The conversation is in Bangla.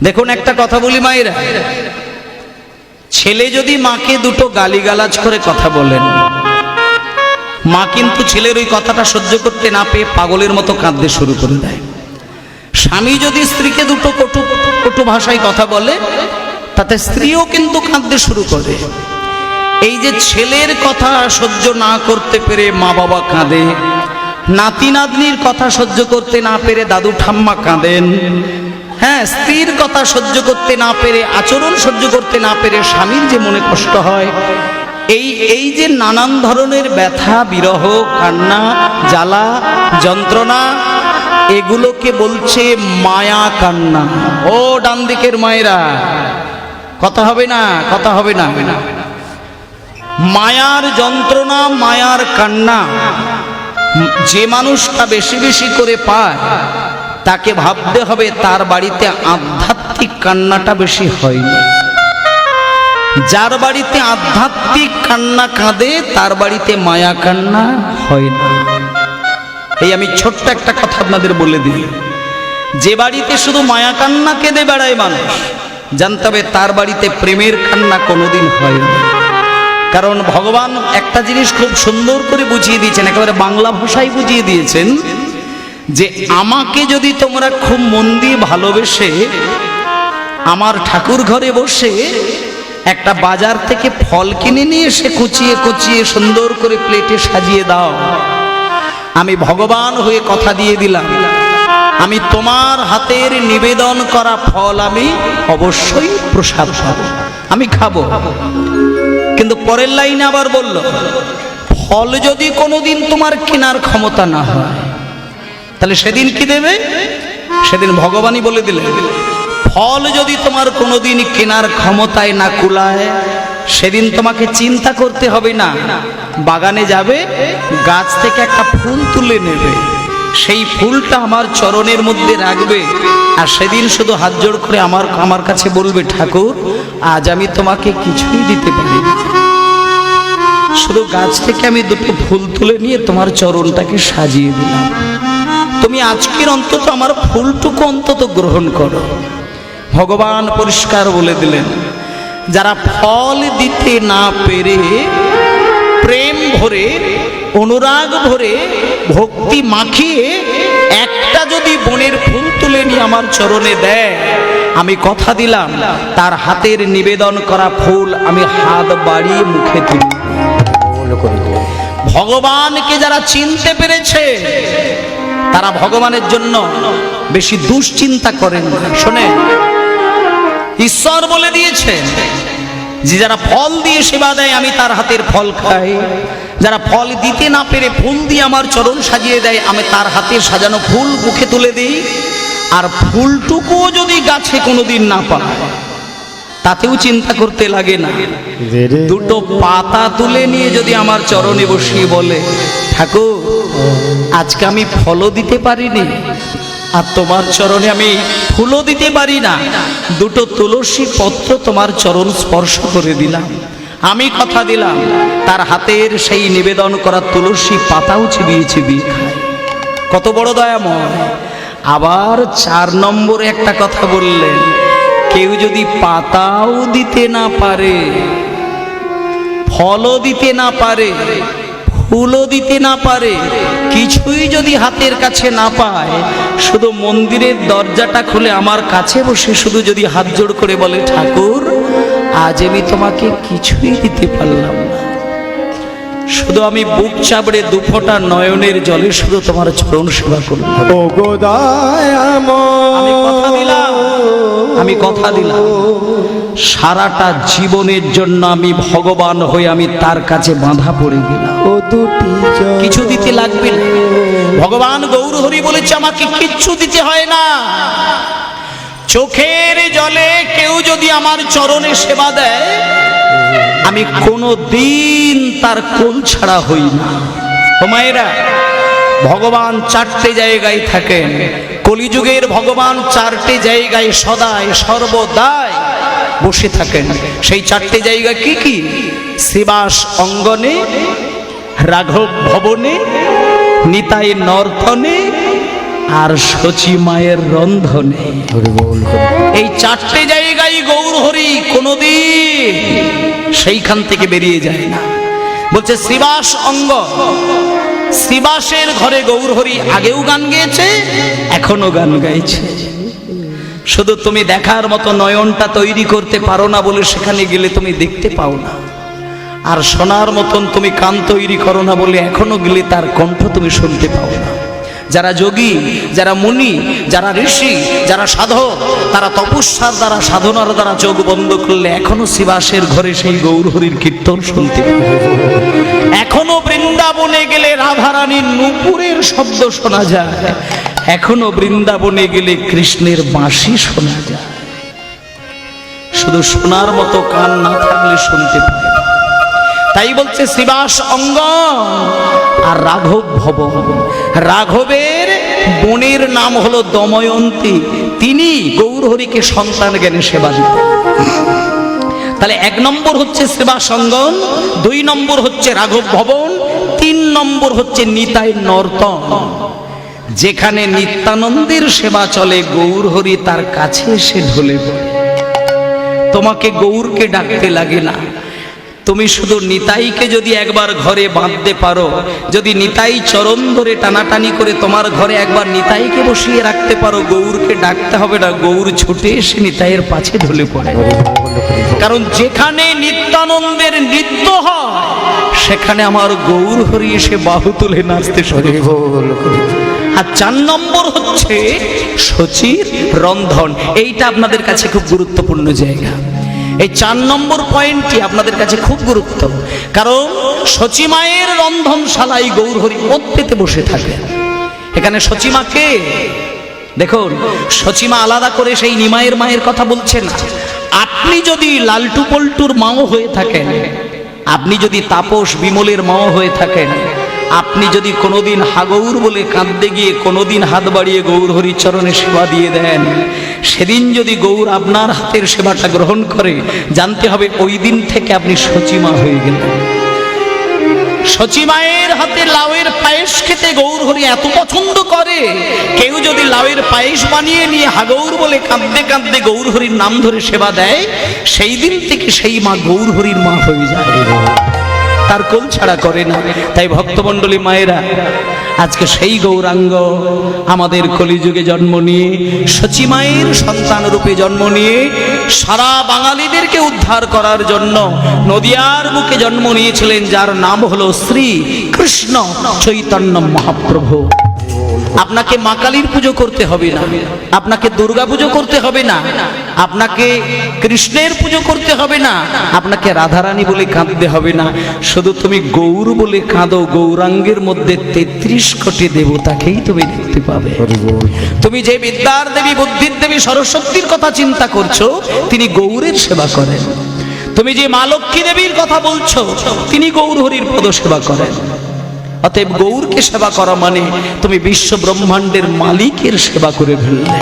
দেখুন একটা কথা বলি মায়েরা, ছেলে যদি মাকে দুটো গালিগালাজ করে কথা বলেন, মা কিন্তু ছেলের ওই কথাটা সহ্য করতে না পেয়ে পাগলের মতো কাঁদতে শুরু করে দেয়। স্বামী যদি স্ত্রীকে দুটো কটু ভাষায় কথা বলে, তাতে স্ত্রীও কিন্তু কাঁদতে শুরু করে। এই যে ছেলের কথা সহ্য না করতে পেরে মা বাবা কাঁদে, নাতি নাতনির কথা সহ্য করতে না পেরে দাদু ঠাম্মা কাঁদেন, হ্যাঁ, স্ত্রীর কথা সহ্য করতে না পেরে, আচরণ সহ্য করতে না পেরে স্বামীর যে মনে কষ্ট হয়, এই যে নানান ধরনের ব্যথা, বিরহ, কান্না, জ্বালা, যন্ত্রণা, এগুলোকে বলছে মায়া কান্না। ও ডান দিকের মায়েরা, কথা হবে না, কথা হবে না। মায়ার যন্ত্রণা, মায়ার কান্না যে মানুষটা বেশি বেশি করে পায়, তাকে ভাবতে হবে তার বাড়িতে আধ্যাত্মিক কান্নাটা বেশি হয়নি। যার বাড়িতে আধ্যাত্মিক কান্না কাঁদে, তার বাড়িতে মায়া কান্না হয় না। এই আমি ছোট্ট একটা কথা আপনাদের বলে দিই, যে বাড়িতে শুধু মায়া কান্না কেঁদে বেড়ায় মানুষ, জানতে হবে তার বাড়িতে প্রেমের কান্না কোনোদিন হয় না। কারণ ভগবান একটা জিনিস খুব সুন্দর করে বুঝিয়ে দিয়েছেন, একেবারে বাংলা ভাষায় বুঝিয়ে দিয়েছেন, যে আমাকে যদি তোমরা খুব মন দিয়ে ভালোবেসে আমার ঠাকুর ঘরে বসে একটা বাজার থেকে ফল কিনে নিয়ে এসে কুচিয়ে কুচিয়ে সুন্দর করে প্লেটে সাজিয়ে দাও, আমি ভগবান হয়ে কথা দিয়ে দিলাম, আমি তোমার হাতের নিবেদন করা ফল আমি অবশ্যই প্রসাদ পাবো, আমি খাবো। কিন্তু পরের লাইনে আবার বলল, ফল যদি কোনোদিন তোমার কেনার ক্ষমতা না হয়, তাহলে সেদিন কি দেবে? সেদিন ভগবানই বলে দিলেন, ফল যদি তোমার কোনোদিন কেনার ক্ষমতায় না কুলায়, সেদিন তোমাকে চিন্তা করতে হবে না, বাগানে যাবে, গাছ থেকে একটা ফুল তুলে নেবে, সেই ফুলটা আমার চরণের মধ্যে রাখবে, আর সেদিন শুধু হাত জোড় করে আমার কাছে বলবে, ঠাকুর আজ আমি তোমাকে কিছুই দিতে পারি না, শুধু গাছ থেকে আমি দুটো ফুল তুলে নিয়ে তোমার চরণটাকে সাজিয়ে দিলাম, তুমি আজকের অন্তত আমার ফুলটুকু অন্তত গ্রহণ করো। ভগবান পরিষ্কার বলে দিলেন, যারা ফল দিতে না পেরে প্রেম ভরে, অনুরাগ ভরে, ভক্তি মাখিয়ে একটা যদি বনের ফুল তুলে নিয়ে আমার চরণে দেয়, আমি কথা দিলাম তার হাতের নিবেদন করা ফুল আমি হাত বাড়িয়ে মুখে তুলি। ভগবানকে যারা চিনতে পেরেছে, তারা ভগবানের জন্য বেশি দুশ্চিন্তা করেন না। শোনেন, ঈশ্বর বলে দিয়েছে যে যারা ফল দিয়ে সেবা দেয় আমি তার হাতের ফল খাই, যারা ফল দিতে না পেরে ফুল দিয়ে আমার চরণ সাজিয়ে দেয়, আমি তার হাতে সাজানো ফুল মুখে তুলে দিই, আর ফুলটুকুও যদি গাছে কোনোদিন না পায়, তাতেও চিন্তা করতে লাগে না, দুটো পাতা তুলে নিয়ে যদি আমার চরণে বসিয়ে বলে, ঠাকুর আজকে আমি ফলও দিতে পারিনি, আর তোমার চরণে আমি ফুলও দিতে পারি না, দুটো তুলসী পত্র তোমার চরণ স্পর্শ করে দিলাম, আমি কথা দিলাম তার হাতের সেই নিবেদন করা তুলসী পাতাও চিবিয়ে চিবিয়ে খায়। কত বড় দয়াময়। আবার 4 নম্বরে একটা কথা বললেন, কেউ যদি পাতাও দিতে না পারে, ফলও দিতে না পারে, ফুলও দিতে না পারে, কিছুই যদি হাতের কাছে না পায়, শুধু মন্দিরের দরজাটা খুলে আমার কাছে বসে শুধু যদি হাত জোড় করে বলে, ঠাকুর আজ আমি তোমাকে কিছুই দিতে পারলাম না, শুধু আমি বুক চাপড়ে 2 ফোঁটা নয়নের জলে শুধু তোমার চরণ সেবা করব, আমি কথা দিলাম সারাটা জীবনের জন্য আমি ভগবান হয়ে আমি তার কাছে বাঁধা পড়ে গেলাম, কিছু দিতে লাগবে না। ভগবান গৌর হরি বলেছে, আমাকে কিচ্ছু দিতে হয় না, চোখের জলে কেউ যদি আমার চরণে সেবা দেয়, আমি কোনো দিন তার কোল ছাড়া হই না। মায়েরা, ভগবান 4টে জায়গায় থাকেন, কলিযুগের ভগবান 4টে জায়গায় সদায় সর্বদাই বসে থাকেন। সেই 4টে জায়গা কি কি? শ্রীবাস অঙ্গনে, রাঘব ভবনে, নিতাই নর্তনে, আর শচী মায়ের রন্ধনে। এই চারটে জায়গায় গৌর হরি কোনদিন সেইখান থেকে বেরিয়ে যায় না। বলছে শ্রীবাস অঙ্গ, শ্রীবাসের ঘরে গৌর হরি আগেও গান গেয়েছে, এখনো গান গাইছে। শুধু তুমি দেখার মতো নয়নটা তৈরি করতে পারো না বলে সেখানে গেলে তুমি দেখতে পাও না, আর শোনার মতন তুমি কান তৈরি করো না বলে এখনো গেলে তার কণ্ঠ তুমি শুনতে পাও না। যারা যোগী, যারা মুনি, যারা ঋষি, যারা সাধক, তারা তপস্যার দ্বারা, সাধনার দ্বারা চোখ বন্ধ করলে এখনো শ্রীবাসের ঘরে সেই গৌর হরির কীর্তন শুনতে পাবে। এখনো বৃন্দাবনে গেলে রাধারানীর নূপুরের শব্দ শোনা যায়, এখনো বৃন্দাবনে গেলে কৃষ্ণের বাঁশি শোনা যায়। শুধু শোনার মতো কান না থাকলে শুনতে পাবে। তাই বলছে শ্রীবাস অঙ্গন আর রাঘব ভবন। রাঘবের বোনের নাম হলো দময়ন্তী, তিনি গৌর হরিকে সন্তান জ্ঞানে সেবা দিতেন। তাহলে 1 নম্বর হচ্ছে শ্রীবাস অঙ্গন, 2 নম্বর হচ্ছে রাঘব ভবন, 3 নম্বর হচ্ছে নিতাই নর্তন। যেখানে নিত্যানন্দের সেবা চলে গৌর হরি তার কাছে এসে ঢলে পড়ে। তোমাকে গৌরকে ডাকতে লাগে না, তুমি শুধু নিতাইকে যদি একবার ঘরে বাঁধতে পারো, যদি নিতাই চরণ ধরে টানাটানি করে তোমার ঘরে একবার নিতাইকে বসিয়ে রাখতে পারো, গৌরকে ডাকতে হবে না, গৌর ছুটে এসে নিতাইয়ের পাছে ঢলে পড়ে। কারণ যেখানে নিত্যানন্দের নৃত্য হয় সেখানে আমার গৌর হরি এসে বাহু তুলে নাচতে শুরু করে। আর 4 নম্বর হচ্ছে শচীর রন্ধন। এইটা আপনাদের কাছে খুব গুরুত্বপূর্ণ জায়গা। এই 4 নম্বর পয়েন্টটি আপনাদের কাছে খুব গুরুত্ব, কারণ শচী মায়ের রন্ধনশালায় গৌর হরি পদ পেতে বসে থাকে। এখানে শচী মাকে দেখুন, শচী মা আলাদা করে সেই নিমাইয়ের মায়ের কথা বলছেন। আপনি যদি লালটু পল্টুর মাও হয়ে থাকেন, আপনি যদি তাপস বিমলের মাও হয়ে থাকেন, আপনি যদি কোনোদিন হাগৌর বলে কাঁদতে গিয়ে কোনোদিন হাত বাড়িয়ে গৌর হরির চরণে সেবা দিয়ে দেন, সেদিন যদি গৌর আপনার হাতের সেবাটা গ্রহণ করে, জানতে হবে ওই দিন থেকে আপনি শচী মা হয়ে গেলেন। শচী মায়ের হাতে লাউয়ের পায়েস খেতে গৌর হরি এত পছন্দ করে, কেউ যদি লাউয়ের পায়েস বানিয়ে নিয়ে হাগৌর বলে কাঁদতে কাঁদতে গৌর হরির নাম ধরে সেবা দেয়, সেই দিন থেকে সেই মা গৌর হরির মা হয়ে যায়, তার কোল ছাড়া করে না। তাই ভক্তমণ্ডলী মায়েরা, আজকে সেই গৌরাঙ্গ আমাদের কলিযুগে জন্ম নিয়ে, শচী মায়ের সন্তান রূপে জন্ম নিয়ে সারা বাঙালিদেরকে উদ্ধার করার জন্য নদিয়ার বুকে জন্ম নিয়েছিলেন, যার নাম হলো শ্রী কৃষ্ণ চৈতন্য মহাপ্রভু। আপনাকে মা কালীর পুজো করতে হবে না, আপনাকে দুর্গা পুজো করতে হবে না, আপনাকে কৃষ্ণের পুজো করতে হবে না, আপনাকে রাধারানী বলে কাঁদতে হবে না। শুধু তুমি গৌর বলে কাঁদো, গৌরাঙ্গের মধ্যে 33 কোটি দেবতাকেই তুমি দেখতে পাবে। তুমি যে বিদ্যার দেবী, বুদ্ধির দেবী সরস্বতীর কথা চিন্তা করছো, তিনি গৌরের সেবা করেন। তুমি যে মা লক্ষ্মী দেবীর কথা বলছো, তিনি গৌর হরির পদ সেবা করেন। অতএব গৌরকে সেবা করা মানে তুমি বিশ্ব ব্রহ্মাণ্ডের মালিকের সেবা করে ফেললে।